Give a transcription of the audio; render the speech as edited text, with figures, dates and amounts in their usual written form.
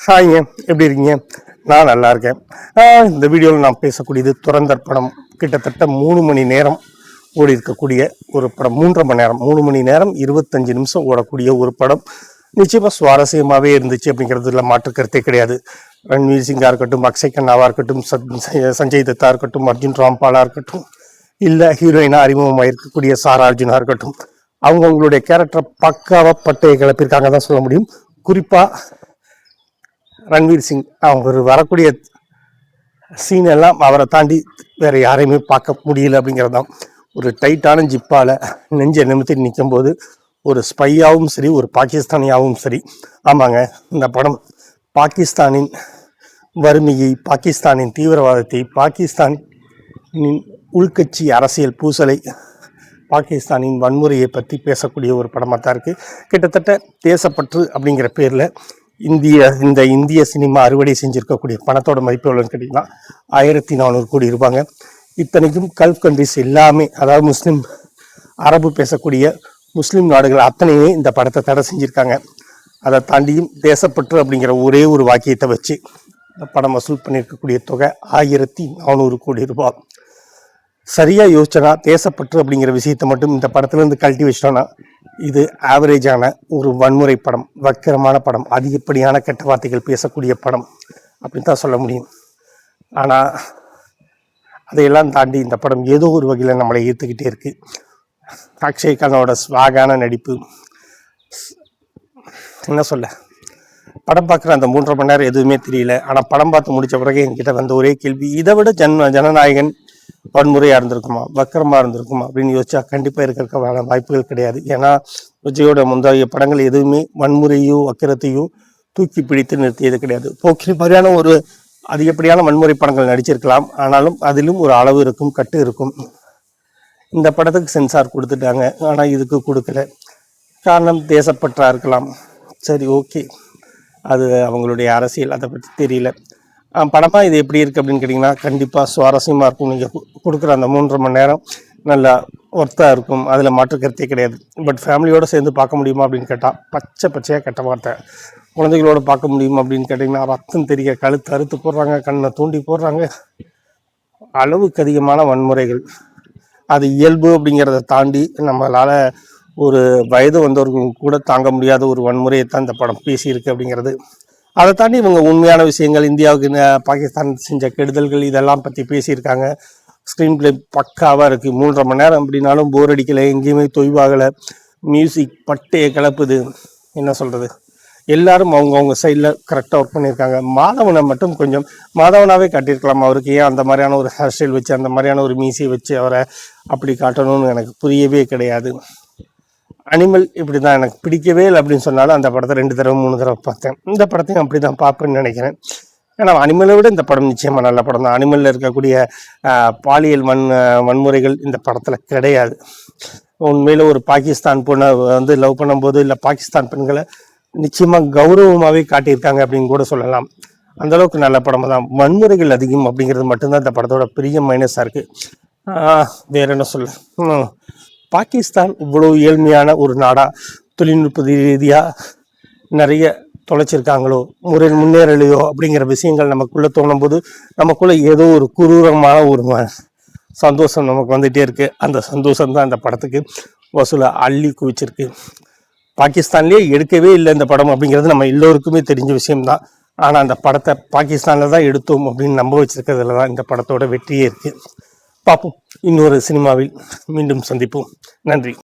ஹாய்ங்க, எப்படி இருக்கீங்க? நான் நல்லா இருக்கேன். இந்த வீடியோவில் நான் பேசக்கூடியது துரந்தர் படம். கிட்டத்தட்ட 3 மணி நேரம் ஓடி இருக்கக்கூடிய ஒரு படம். 3.5 மணி நேரம், 3 மணி நேரம் 25 நிமிஷம் ஓடக்கூடிய ஒரு படம். நிச்சயமாக சுவாரஸ்யமாகவே இருந்துச்சு அப்படிங்கிறதுல மாற்று கருத்தே கிடையாது. ரன்வீர் சிங்கா இருக்கட்டும், அக்ஷய் கண்ணாவாக இருக்கட்டும், சஞ்சய் தத்தா இருக்கட்டும், அர்ஜுன் ராம்பாலாக இருக்கட்டும், இல்லை ஹீரோயினாக அறிமுகமாக இருக்கக்கூடிய சாரா அர்ஜுனாக இருக்கட்டும், அவங்களுடைய கேரக்டரை பக்காவாக பட்டையை கிளப்பியிருக்காங்க தான் சொல்ல முடியும். குறிப்பாக ரன்வீர் சிங் அவங்க வரக்கூடிய சீன் எல்லாம் அவரை தாண்டி வேற யாரையுமே பார்க்க முடியல அப்படிங்கிறது தான். ஒரு டைட்டான ஜிப்பால் நெஞ்சை நிமித்தி நிற்கும் போது ஒரு ஸ்பையாகவும் சரி, ஒரு பாகிஸ்தானியாகவும் சரி. ஆமாங்க, இந்த படம் பாகிஸ்தானின் வறுமையை, பாகிஸ்தானின் தீவிரவாதத்தை, பாகிஸ்தானின் உள்கட்சி அரசியல் பூசலை, பாகிஸ்தானின் வன்முறையை பற்றி பேசக்கூடிய ஒரு படமாக தான் இருக்குது. கிட்டத்தட்ட தேசப்பற்று அப்படிங்கிற பேரில் இந்திய சினிமா அறுவடை செஞ்சுருக்கக்கூடிய பணத்தோட மதிப்பு எவ்வளோன்னு கேட்டிங்கன்னா 1400 கோடி இருப்பாங்க. இத்தனைக்கும் கல்ஃப் கண்ட்ரிஸ் எல்லாமே, அதாவது முஸ்லீம் அரபு பேசக்கூடிய முஸ்லீம் நாடுகள் அத்தனையுமே இந்த படத்தை தடை செஞ்சுருக்காங்க. அதை தாண்டியும் தேசப்பற்று அப்படிங்கிற ஒரே ஒரு வாக்கியத்தை வச்சு இந்த படம் வசூல் பண்ணியிருக்கக்கூடிய தொகை 1400 கோடி ரூபாய். சரியாக யோசிச்சோன்னா தேசப்பற்று அப்படிங்கிற விஷயத்தை மட்டும் இந்த படத்துலேருந்து கழட்டி வச்சிட்டோன்னா இது ஆவரேஜான ஒரு வன்முறை படம், வக்கரமான படம், அதிகப்படியான கெட்ட வார்த்தைகள் பேசக்கூடிய படம் அப்படின்னு தான் சொல்ல முடியும். ஆனால் அதையெல்லாம் தாண்டி இந்த படம் ஏதோ ஒரு வகையில் நம்மளை ஈர்த்துக்கிட்டே இருக்குது. அக்ஷய் கண்ணோட ஸ்வாகான நடிப்பு, என்ன சொல்ல, படம் பார்க்குற அந்த 3.5 மணி நேரம் எதுவுமே தெரியல. ஆனால் படம் பார்த்து முடித்த பிறகு என்கிட்ட வந்த ஒரே கேள்வி, இதை விட ஜனநாயகன் வன்முறையாக இருந்திருக்குமா, வக்கரமாக இருந்திருக்குமா அப்படின்னு யோசிச்சா கண்டிப்பாக இருக்கிறதுக்கான வாய்ப்புகள் கிடையாது. ஏன்னா விஜயோட முந்தைய படங்கள் எதுவுமே வன்முறையோ வக்கரத்தையோ தூக்கி பிடித்து நிறுத்தியது கிடையாது. போக்கிரி மாதிரியான ஒரு அதிகப்படியான வன்முறை படங்கள் நடிச்சிருக்கலாம், ஆனாலும் அதிலும் ஒரு அளவு இருக்கும், கட்டு இருக்கும். இந்த படத்துக்கு சென்சார் கொடுத்துட்டாங்க, ஆனால் இதுக்கு கொடுக்கல. காரணம் தேசப்பற்றா இருக்கலாம். சரி, ஓகே, அது அவங்களுடைய அரசியல், அதை பற்றி தெரியல. படமாக இது எப்படி இருக்குது அப்படின்னு கேட்டிங்கன்னா கண்டிப்பாக சுவாரஸ்யமாக இருக்கும். நீங்கள் கொடுக்குற அந்த 3.5 மணி நேரம் நல்லா ஒர்த்தாக இருக்கும், அதில் மாற்று கருத்தே கிடையாது. பட் ஃபேமிலியோடு சேர்ந்து பார்க்க முடியுமா அப்படின்னு கேட்டால் பச்சையாக கெட்ட வார்த்தை. குழந்தைகளோடு பார்க்க முடியுமா அப்படின்னு கேட்டிங்கன்னா ரத்தம் தெரிய, கழுத்து அறுத்து போடுறாங்க, கண்ணை தூண்டி போடுறாங்க, அளவுக்கு அதிகமான வன்முறைகள். அது இயல்பு அப்படிங்கிறத தாண்டி நம்மளால் ஒரு வயது வந்தவர்கள் கூட தாங்க முடியாத ஒரு வன்முறையை தான் இந்த படம் பேசியிருக்கு அப்படிங்கிறது. அதை தாண்டி இவங்க உண்மையான விஷயங்கள், இந்தியாவுக்கு பாகிஸ்தான் செஞ்ச கெடுதல்கள், இதெல்லாம் பற்றி பேசியிருக்காங்க. ஸ்க்ரீன் பிளே பக்காவாக இருக்குது. 3.5 மணி நேரம் அப்படின்னாலும் போர் அடிக்கலை, எங்கேயுமே தொய்வாகலை. மியூசிக் பட்டையை கிளப்புது. என்ன சொல்கிறது, எல்லாரும் அவங்கவுங்க சைடில் கரெக்டாக ஒர்க் பண்ணியிருக்காங்க. மாதவனை மட்டும் கொஞ்சம் மாதவனாகவே காட்டியிருக்கலாம். அவருக்கு ஏன் அந்த மாதிரியான ஒரு ஹேர் ஸ்டைல் வச்சு, அந்த மாதிரியான ஒரு மீசியை வச்சு அவரை அப்படி காட்டணும்னு எனக்கு புரியவே கிடையாது. அனிமல் இப்படி தான் எனக்கு பிடிக்கவே இல்லை அப்படின்னு சொன்னாலும் அந்த படத்தை 2 தடவை 3 தடவை பார்த்தேன். இந்த படத்தையும் அப்படி தான் பார்ப்பேன்னு நினைக்கிறேன். ஏன்னா அனிமலை விட இந்த படம் நிச்சயமாக நல்ல படம் தான். அனிமலில் இருக்கக்கூடிய பாலியல் வன்முறைகள் இந்த படத்தில் கிடையாது. உண்மையில் ஒரு பாகிஸ்தான் பொண்ணை லவ் பண்ணும்போது, இல்லை பாகிஸ்தான் பெண்களை நிச்சயமாக கௌரவமாகவே காட்டியிருக்காங்க அப்படின்னு கூட சொல்லலாம். அந்தளவுக்கு நல்ல படம் தான். வன்முறைகள் அதிகம் அப்படிங்கிறது மட்டும்தான் இந்த படத்தோட பெரிய மைனஸாக இருக்குது. வேற என்ன சொல்ல, பாகிஸ்தான் இவ்வளோ ஏழ்மையான ஒரு நாடாக, தொழில்நுட்ப ரீதியாக நிறைய தொலைச்சிருக்காங்களோ, முன்னேறலையோ அப்படிங்கிற விஷயங்கள் நமக்குள்ளே தோணும் போது நமக்குள்ளே ஏதோ ஒரு குரூரமான ஒரு சந்தோஷம் நமக்கு வந்துகிட்டே இருக்குது. அந்த சந்தோஷம் தான் இந்த படத்துக்கு வசூலை அள்ளி குவிச்சிருக்கு. பாகிஸ்தான்லேயே எடுக்கவே இல்லை இந்த படம் அப்படிங்கிறது நம்ம எல்லோருக்குமே தெரிஞ்ச விஷயம்தான். ஆனால் அந்த படத்தை பாகிஸ்தானில் தான் எடுத்தோம் அப்படின்னு நம்ப வச்சிருக்கிறதுல தான் இந்த படத்தோட வெற்றியே இருக்குது. பார்ப்போம், இன்னொரு சினிமாவில் மீண்டும் சந்திப்போம். நன்றி.